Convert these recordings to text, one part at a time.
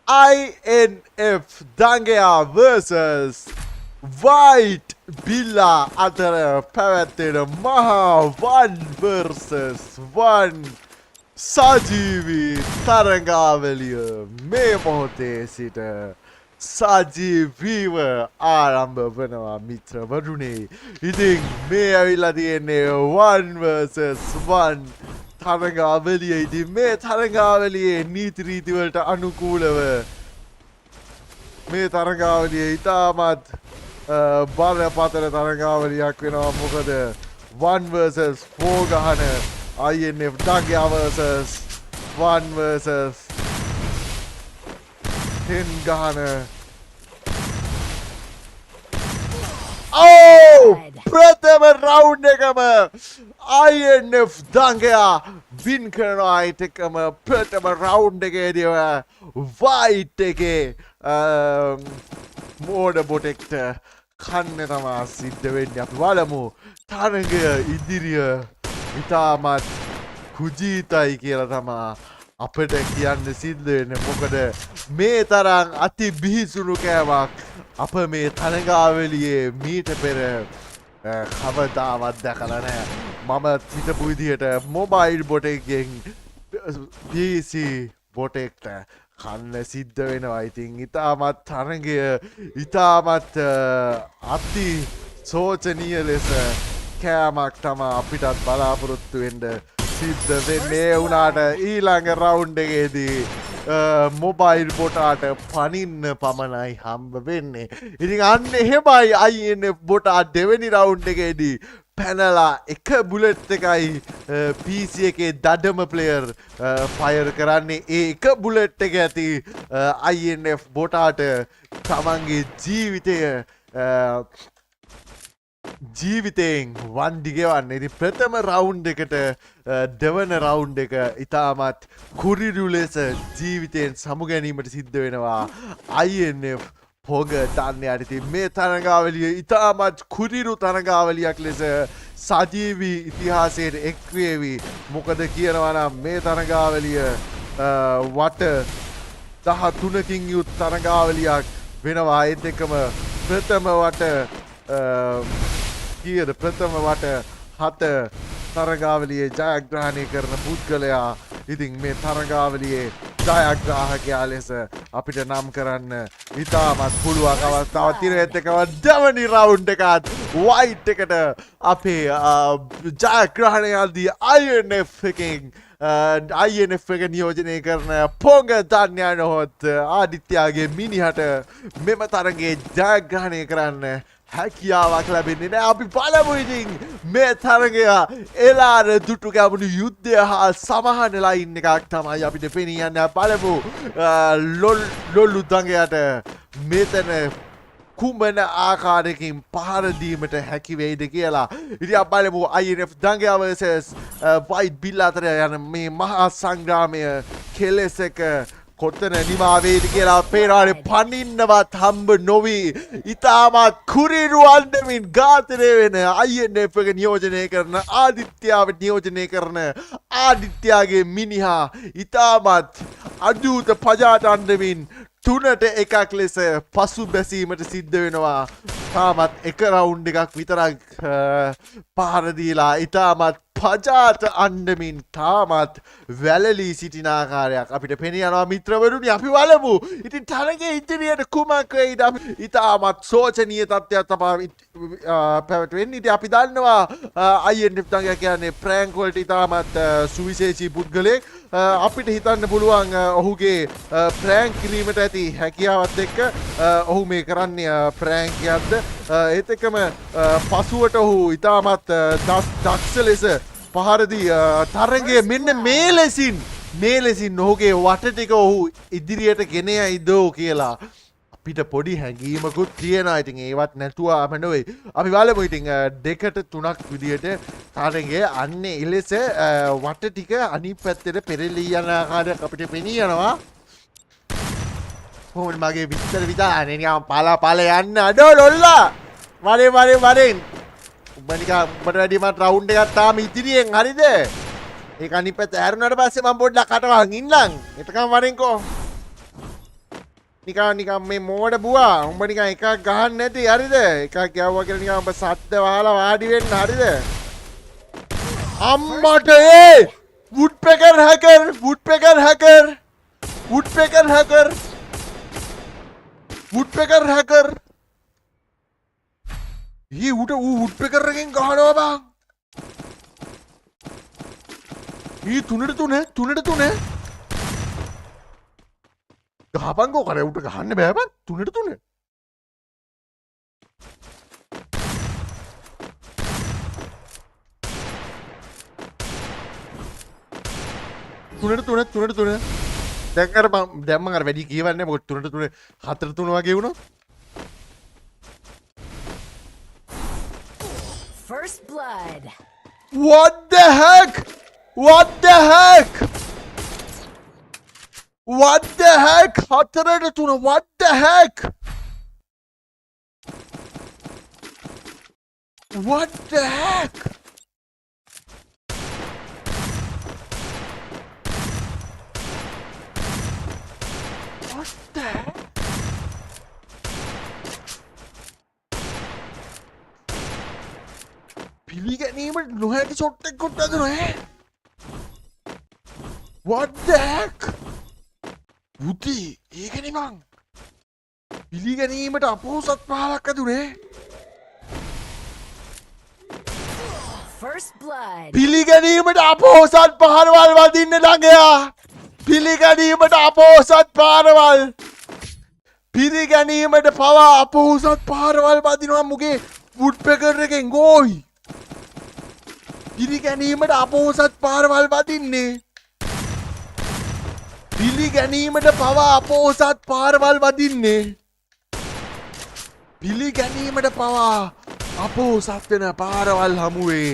INF Dangea versus White Billa අතර පැවැත්වෙන මහා 1 versus 1 සජීවී තරඟාවලිය මේ මොහොතේ සිට සජීවීව ආරම්භ වනවා මිත්‍රවරුනි. ඉතින් මේ ඇවිල්ලා තියෙන්නේ 1 versus 1 තරඟාවලිය. ඉතින් මේ තරඟාවලියේ නීති රීති වලට අනුකූලව මේ තරඟාවලිය ඉතාමත් බරපතල තරඟාවලියක් වෙනවා. මොකද 1 versus 4 ගහන INF Dangea versus 1 versus 10 ගහන ප්‍රථම රවුන්ඩ් එකම INF Dangea වින් කරනවා. ඒත් එක්කම ප්‍රථම රවුන්ඩ් එකේදී වයිට් එකේ මෝඩ බොටෙක්ට කන්න තමා සිද්ධ වෙන්නේ. අපි බලමු තරගය ඉදිරිය ඉතාමත් කුජීතයි කියලා තමා අපිට කියන්න සිද්ධ වෙන්නේ. මොකද මේ තරම් අති බිහිසුණු කෑමක් අප මේ තරගාවලියේ මීට පෙර කවදාවත් දැකලා නැහැ. මම හිතපු විදිහට මොබයිල් බොටෙක්ගෙන් PC බොටෙක්ට කන්න සිද්ධ වෙනවා. ඉතින් ඉතාමත් තරගය ඉතාමත් අති සෝචනීය ලෙස කෑමක් තමා අපිටත් බලාපොරොත්තු වෙන්න සිද්ධ වෙන්නේ. වුණාට ඊළඟ රවුන්ඩ් එකේදී මොබයිල් බොටාට පනින්න පමණයි හම්බ වෙන්නේ. ඉතින් අන්න එහෙමයි INF බොටා දෙවෙනි රවුන්ඩ් එකේදී පැනලා එක බුලට් එකයි PC එකේ දඩම ප්ලේයර් ෆයර් කරන්නේ. ඒ එක බුලට් එක ඇති INF බොටාට තමන්ගේ ජීවිතයෙන් වන්ඩි ගෙවන්න. ඉතින් ප්‍රථම රවුන්ඩ් එකට දෙවන රවුන්ඩ් එක ඉතාමත් කුරිරු ලෙස ජීවිතයෙන් සමු ගැනීමට සිද්ධ වෙනවා INF පොග දන්නයට. ඉතින් මේ තරඟාවලිය ඉතාමත් කුරිරු තරඟාවලියක් ලෙස සජීවී ඉතිහාසයට එක්වේවි. මොකද කියනවා නම් මේ තරඟාවලිය වට 13කින් යුත් තරඟාවලියක් වෙනවා. ඒත් එක්කම ප්‍රථම වට ප්‍රථම වට 7 තරගාවලියේ ජයග්‍රහණය කරන පුද්ගලයා. ඉතින් මේ තරගාවලියේ ජයග්‍රාහකයා ලෙස අපිට නම් කරන්න ඉතාමත් පුළුවන් අවස්ථාවක් තියෙනවා. ඒත් එකම දෙවනි රවුන්ඩ් එකත් වයිට් එකට අපේ ජයග්‍රහණයදී INF එකෙන් INF එක නියෝජනය කරන පොඟ දන්යා නොහොත් ආදිත්‍යගේ මිනිහට මෙම තරගයේ ජයග්‍රහණය කරන්න හැකියාවක් ලැබෙන්නේ නැහැ. අපි බලමු ඉතින් මේ තරගය එලාර දුටු ගැමුණු යුද්ධය හා සමහන ලයින් එකක් තමයි අපිට පෙනී යන්නේ. බලමු ලොල්ලු දඟයට මෙතන කුමන ආකාරයකින් පහර දීමට හැකි වෙයිද කියලා. ඉතින් අපි බලමු INF Dangea versus White Billa අතර යන මේ මහා සංග්‍රාමය කෙලෙස් එක කොතන නිමා වේද කියලා පේනානේ. පනින්නවත් හම්බ නොවි ඉතාමත් කුරිරු අන්දමින් ඝාතනය වෙන INF එක නියෝජනය කරන ආදිත්‍යව නියෝජනය කරන ආදිත්‍යගේ මිනිහා ඉතාමත් අදූත පජාට අන්දමින් 3ට 1ක් ලෙස පසු බැසීමට සිද්ධ වෙනවා. තාමත් එක රවුන්ඩ් එකක් විතරක් පහර දීලා ඉතාමත් පජාට අන්දමින් තාමත් වැළලී සිටින ආකාරයක් අපිට පෙනී යනවා මිත්‍රවරුනි. අපි බලමු ඉතින් තරගයේ ඉදිරියට කුමක් වෙයිද. ඉතාමත් සෝචනීය තත්ත්වයක් තමයි පැවැත්වෙන්නේ. ඉතින් අපි දන්නවා INF Dangea කියන්නේ ප්‍රෑන්ක් වලට ඉතාමත් සුවිශේෂී පුද්ගලයෙක්. අපිට හිතන්න පුළුවන් ඔහුගේ ප්‍රෑන්ක් කිරීමට ඇති හැකියාවත් එක්ක ඔහු මේ කරන්නේ ප්‍රෑන්ක්යක්ද. ඒත් එක්කම පසුවට ඔහු ඉතාමත් දක්ෂ ලෙස පහරදී තරගය මෙන්න මේ ලෙසින් ඔහුගේ වට ටික ඔහු ඉදිරියට ගෙන යයිදෝ කියලා අපිට පොඩි හැඟීමකුත් තියෙනවා. ඉතින් ඒවත් නැතුවම නෙවෙයි. අපි බලමු ඉතින් 2ට 3ක් විදියට තරගය අන්නේ එලෙස වට ටික අනිත් පැත්තට පෙරලී යන ආකාරයක් අපිට පෙනී යනවා. කොහොමද මගේ විතර විදානේ නිකන් පාලා යන්න අඩෝ ලොල්ලා. වරෙන් උඹ නිකන් උඹට වැඩි මට රවුන්ඩ් එකක් තාම ඉදිරියෙන් හරිද? ඒක අනිත් පැත්ත හැරුණාට පස්සේ මම පොඩ්ඩක් කටවහන් ඉන්නම්. එතකම් වරෙන්කෝ. නිකන් මේ මෝඩ බුවා උඹ නිකන් එකක් ගහන්න නැති හරිද? එකක් ගැව්වා කියලා නිකන් උඹ සද්ද වහලා වාඩි වෙන්න හරිද? අම්මට ඒ woodpecker hacker woodpecker hacker woodpecker hacker woodpecker hacker ඊ උට woodpecker එකෙන් ගහනවා බං. ඊ තුනට තුන ගහපන්කෝ කර උට ගහන්න බෑ බං තුනට තුන. තුනට තුන දැන් අර දැන් මම අර වැඩි කියවන්නේ මොකද තුනට තුන හතර තුන වගේ වුණා. First blood. What the heck? What the heck? What the heck? හතරට තුන what the heck? What the heck? What the heck? පිළිගැනීමට නොහැකි ෂොට් එකක් කොටද නෑ? What the heck? බුද්ධි ඒකනේ මං පිළිගැනීමට අපෝසත් පහලක් අදුනේ. First blood. පිළිගැනීමට අපෝසත් පහරවල් වදින්න ළඟයා. පිළිගැනීමට අපෝසත් පාරවල්. පිළිගැනීමට පවා අපෝසත් පාරවල් වදිනවා මුගේ woodpecker එකෙන් ගෝයි. පිළිගැනීමට අපෝසත් පාරවල් වදින්නේ. පිළිගැනීමට පවා අපෝසත් පාරවල් වදින්නේ. පිළිගැනීමට පවා අපෝසත් වෙන පාරවල් හමුවේ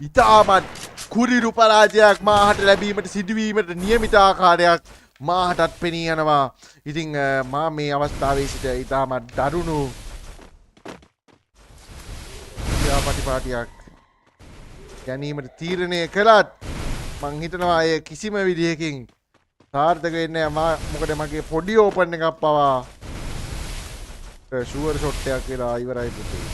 ඉතාමත් කුරිරු පරාජයක් මාහට ලැබීමට සිදුවීමට නියමිත ආකාරයක් මාහටත් පෙනී යනවා. ඉතින් මා මේ අවස්ථාවේ සිට ඉතාමත් දරුණු ක්‍රියාපටිපාටියක් ගැනීමට තීරණය කළත් මං හිතනවා ඒ කිසිම විදිහකින් සාර්ථක වෙන්නේ නැහැ. මොකද මගේ පොඩි ඕපන් එකක් පවා ෂුවර් ෂොට් එකක් වෙලා ඉවරයි පුතේ.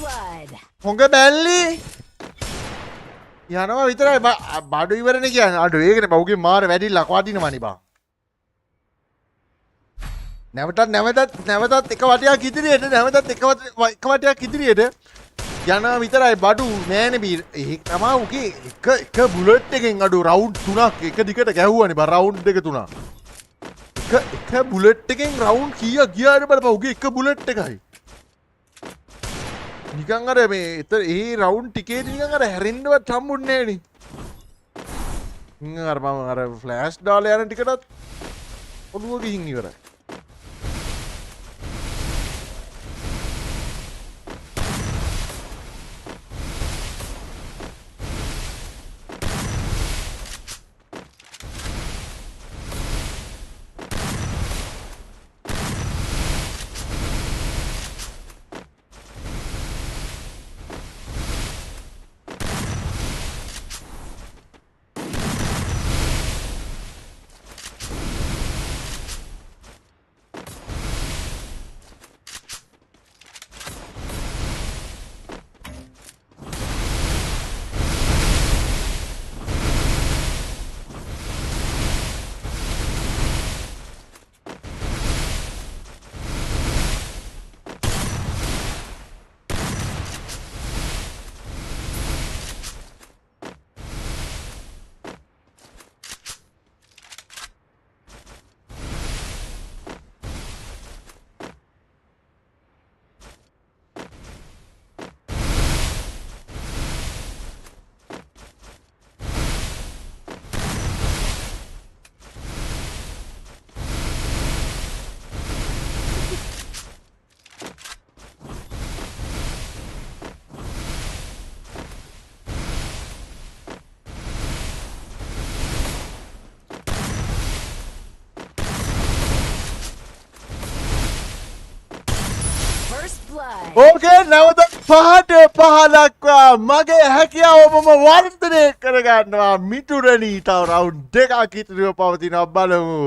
blood. හොඟ බැල්ලි යනවා විතරයි බඩු ඉවරනේ කියන්නේ. අඩු ඒකනේ බවුගේ මාර වැඩිලා කවදිනවනි බං. නැවතත් එක වටයක් ඉදිරියට නැවතත් එක වටයක් ඉදිරියට යනවා විතරයි බඩු නෑනේ බී. ඒක තමයි උගේ එක බුලට් එකෙන් අඩු රවුන්ඩ් 3ක් එක දිගට ගැහුවානේ බං රවුන්ඩ් දෙක තුනක්. එක බුලට් එකෙන් රවුන්ඩ් කීයක් ගියාද බලපන් උගේ එක බුලට් එකයි. නිකන් අර මේ ඒ රවුන්ඩ් ටිකේදී නිකන් අර හැරෙන්නවත් හම්බුන්නේ නෑනේ. නිකන් අර මම අර ෆ්ලෑෂ් දාලා යන ටිකටත් ඔළුව ගිහින් ඉවරයි. ඕකේ නැවත පහට පහලක්වා මගේ හැකියාව මම වර්ධනය කරගන්නවා මිතුරනි තව රවුන්ඩ් දෙකක් ඉතුරුව පවතිනවා බලමු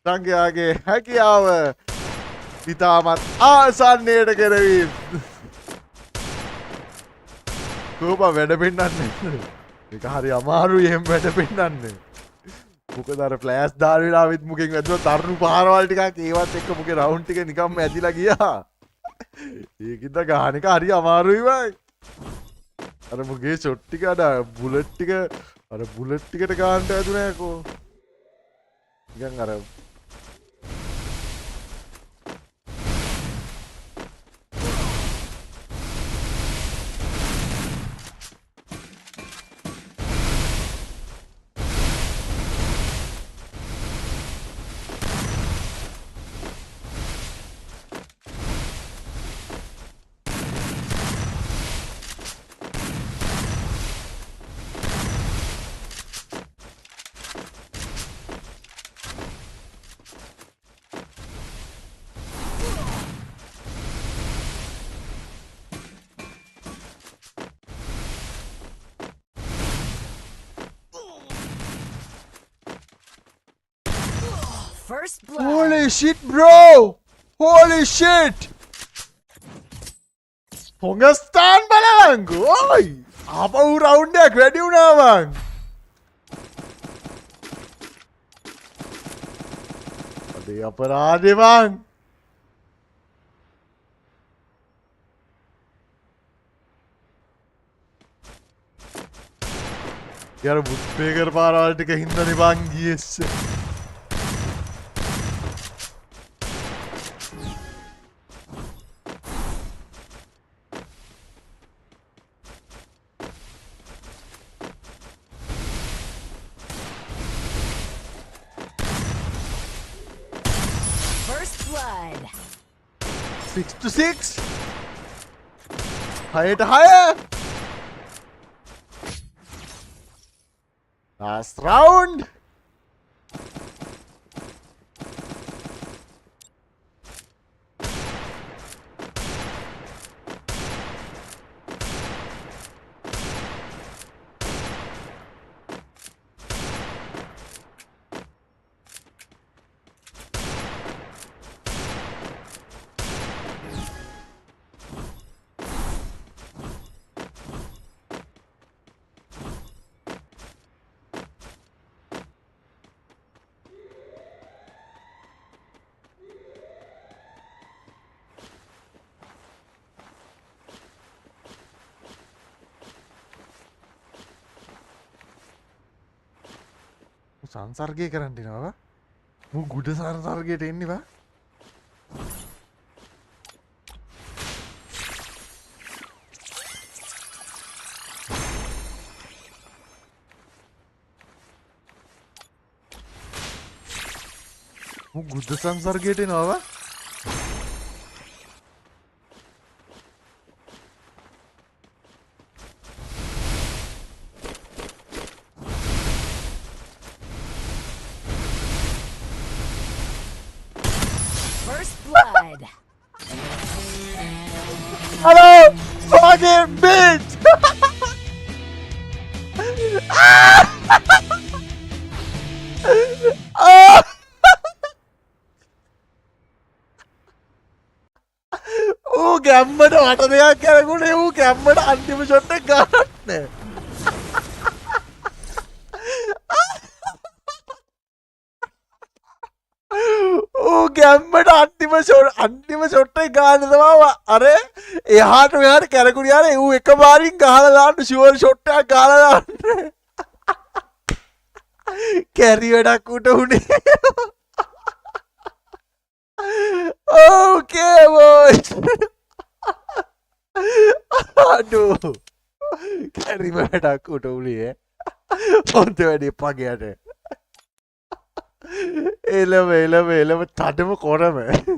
සංඝයාගේ හැකියාව ඉතාමත් ආසන්නයට කරවීම කෝප වැඩ පෙන්නන්නේ ඒක හරි අමාරුයි එහෙම වැඩ පෙන්නන්නේ මොකද අර ෆ්ලෑෂ් දාන වෙලාවෙත් මුකෙන් වැදුවා තරුණු පාරවල් ටිකක් ඒවත් එක්ක මුකේ රවුන්ඩ් ටික නිකම්ම ඇදිලා ගියා ඒකින්ද ගහන එක හරි අමාරුයි වයි අර මුගේ ෂොට් ටික අර බුලට් ටිකට ගන්නට ඇදුනේ කො නිකන් අර First blood. Holy shit, bro! Holy shit! Hongastan balang! Oi! Apa round එක වැඩි වුණා මං. අදේ අපරාධේ මං. यार बुट्पेकर පාරවල් ටික හින්දානේ මං ගියේ. First blood. 6 to 6. Higher. Last round. සංසර්ගය කරන්න එනවා මු ගුඩ සංසර්ගයට එන්නේ බා මු ගුඩ සංසර්ගයට එනවා බා Blood. Hello, fucking bitch! ඌ ගැම්මට වට දෙයක් කරගුණේ ඌ ගැම්මට අන්තිම ෂොට් එක ගන්න. ගැම්මට අන්තිම ෂොට් එක ගන්න තමයි අර එහාට මෙහාට කැරකුණි අර ඌ එකපාරින් ගහලා දාන්න ෂුවර් ෂොට් එකක් ගහලා දාන්න කැරි වැඩක් උට උනේ ඕකේ බොයිස් අඩෝ කැරි වැඩක් උට උනේ හොඳ වැඩේ පගයට එළම තඩම කොරම